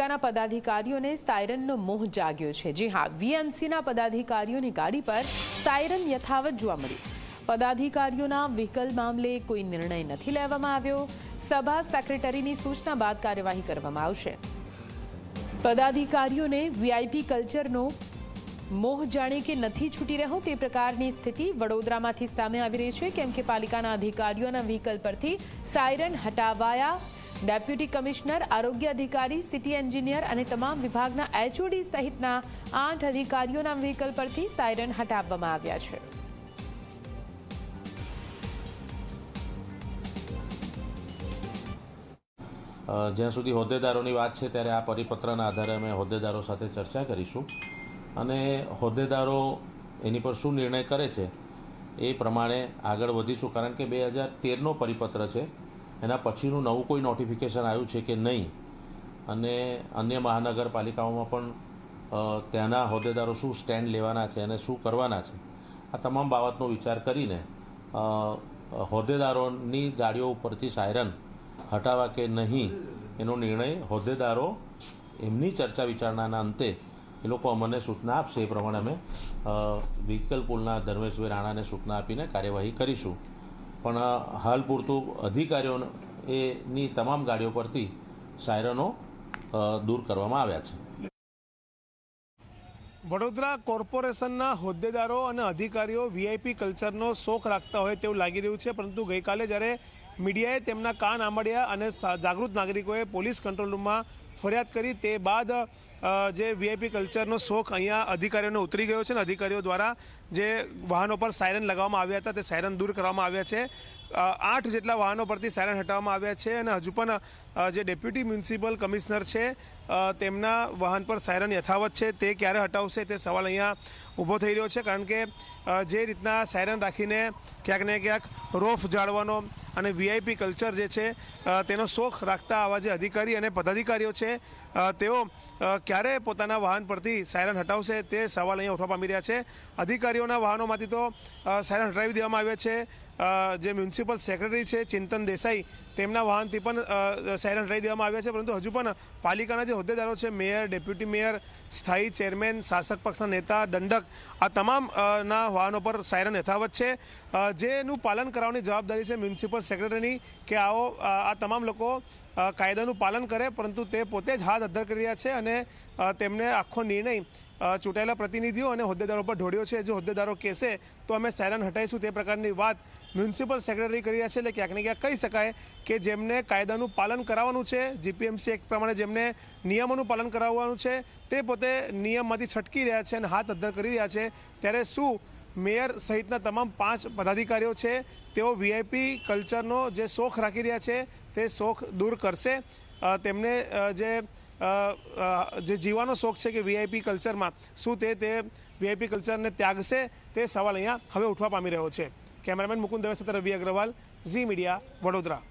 પાલિકાના પદાધિકારીઓને સાયરનનો મોહ જાગ્યો છે। જી હા, વીએમસીના પદાધિકારીઓની ગાડી પર સાયરન યથાવત જોવા મળ્યું। પદાધિકારીઓના વ્હીકલ મામલે કોઈ નિર્ણય નથી લેવામાં આવ્યો। સભા સેક્રેટરીની સૂચના બાદ કાર્યવાહી કરવામાં આવશે। પદાધિકારીઓને વીઆઈપી કલ્ચરનો મોહ જાણે કે નથી છૂટી રહ્યો તે પ્રકારની સ્થિતિ વડોદરામાંથી સામે આવી રહી છે, કેમ કે પાલિકાના અધિકારીઓના વ્હીકલ પરથી સાયરન હટાવાયા। ડેપ્યુટી કમિશનર, આરોગ્ય અધિકારી, સિટી એન્જિનિયર અને તમામ વિભાગના એચઓડી સહિતના 8 અધિકારીઓના વ્હીકલ પરથી સાયરન હટાવવામાં આવ્યા છે। જ્યાં સુધી હોદ્દેદારોની વાત છે ત્યારે આ પરિપત્રના આધારે અમે હોદ્દેદારો સાથે ચર્ચા કરીશું અને હોદ્દેદારો એની પર શું નિર્ણય કરે છે એ પ્રમાણે આગળ વધીશું। કારણ કે 2013નો પરિપત્ર છે, એના પછીનું નવું કોઈ નોટિફિકેશન આવ્યું છે કે નહીં અને અન્ય મહાનગરપાલિકાઓમાં પણ ત્યાંના હોદ્દેદારો શું સ્ટેન્ડ લેવાના છે અને શું કરવાના છે, આ તમામ બાબતનો વિચાર કરીને હોદ્દેદારોની ગાડીઓ ઉપરથી સાયરન હટાવવા કે નહીં એનો નિર્ણય હોદ્દેદારો એમની ચર્ચા વિચારણાના અંતે એ લોકો અમને સૂચના આપશે એ પ્રમાણે અમે વ્હીકલ પુલના ધર્મેશભાઈ રાણાને સૂચના આપીને કાર્યવાહી કરીશું। પણ હાલ પૂરતું અધિકારીઓની તમામ ગાડીઓ પરથી સાયરનો દૂર કરવામાં આવ્યા છે। વડોદરા કોર્પોરેશનના હોદ્દેદારો અને અધિકારીઓ વીઆઈપી કલ્ચરનો શોખ રાખતા હોય તેવું લાગી રહ્યું છે, પરંતુ ગઈકાલે જ્યારે મીડિયાએ તેમના કાન આંબળ્યા અને જાગૃત નાગરિકોએ પોલીસ કંટ્રોલ રૂમમાં ફરિયાદ કરી તે બાદ જે વીઆઈપી કલ્ચરનો શોખ અહીંયા અધિકારીઓને ઉતરી ગયો છે અને અધિકારીઓ દ્વારા જે વાહનો પર સાયરન લગાવવામાં આવ્યા હતા તે સાયરન દૂર કરવામાં આવ્યા છે। 8 જેટલા વાહનો પરથી સાયરન હટાવવામાં આવ્યા છે અને હજુ પણ જે ડેપ્યુટી મ્યુનિસિપલ કમિશનર છે તેમના વાહન પર સાયરન યથાવત છે, તે ક્યારે હટાવશે તે સવાલ અહીંયા ઊભો થઈ રહ્યો છે। કારણ કે જે રીતના સાયરન રાખીને ક્યાંક ને ક્યાંક રોફ જાળવાનો અને વીઆઈપી કલ્ચર જે છે તેનો શોખ રાખતા આવા જે અધિકારી અને પદાધિકારીઓ છે તેઓ ક્યારે પોતાના વાહન પરથી સાયરન હટાવશે તે સવાલ અહીંયા ઉઠવા પામી રહ્યા છે। અધિકારીઓના વાહનોમાંથી તો સાયરન હટાવી દેવામાં આવ્યા છે। જે મ્યુનિસિપલ સેક્રેટરી છે ચિંતન દેસાઈ, તેમના વાહનથી પણ સાયરન હટાવી દેવામાં આવ્યા છે, પરંતુ હજુ પણ પાલિકાના જે હોદ્દેદારો છે, મેયર, ડેપ્યુટી મેયર, સ્થાયી ચેરમેન, શાસક પક્ષના નેતા, દંડક, આ તમામના વાહનો પર સાયરન યથાવત છે। જેનું પાલન કરાવવાની જવાબદારી છે મ્યુનિસિપલ સેક્રેટરીની કે આવો આ તમામ લોકો કાયદાનું પાલન કરે, પરંતુ તે પોતે જ હાથ અદ્ધર કરી રહ્યા છે અને તેમને આખો નિર્ણય ચૂંટાયેલા પ્રતિનિધિઓ અને હોદ્દેદારો પર ઢોળ્યો છે। જો હોદ્દેદારો કહેશે તો અમે સાયરન હટાવીશું તે પ્રકારની વાત મ્યુનિસિપલ સેક્રેટરી કરી રહ્યા છે। એટલે ક્યાંક ને ક્યાંક કહી શકાય કે જેમને કાયદાનું પાલન કરાવવાનું છે, જીપીએમસી એક્ટ પ્રમાણે જેમને નિયમોનું પાલન કરાવવાનું છે, તે પોતે નિયમમાંથી છટકી રહ્યા છે અને હાથ અદ્ધર કરી રહ્યા છે। ત્યારે શું મેયર સહિતના તમામ 5 પદાધિકારીઓ છે તેઓ વીઆઈપી કલ્ચરનો જે શોખ રાખી રહ્યા છે તે શોખ દૂર કરશે? તેમને જે જીવાનો શોખ છે કે વીઆઈપી કલ્ચરમાં શું તે વીઆઈપી કલ્ચરને ત્યાગશે તે સવાલ અહીંયા હવે ઉઠવા પામી રહ્યો છે। કેમેરામેન મુકુંદ દવે સાથે રવિ અગ્રવાલ, ઝી મીડિયા, વડોદરા।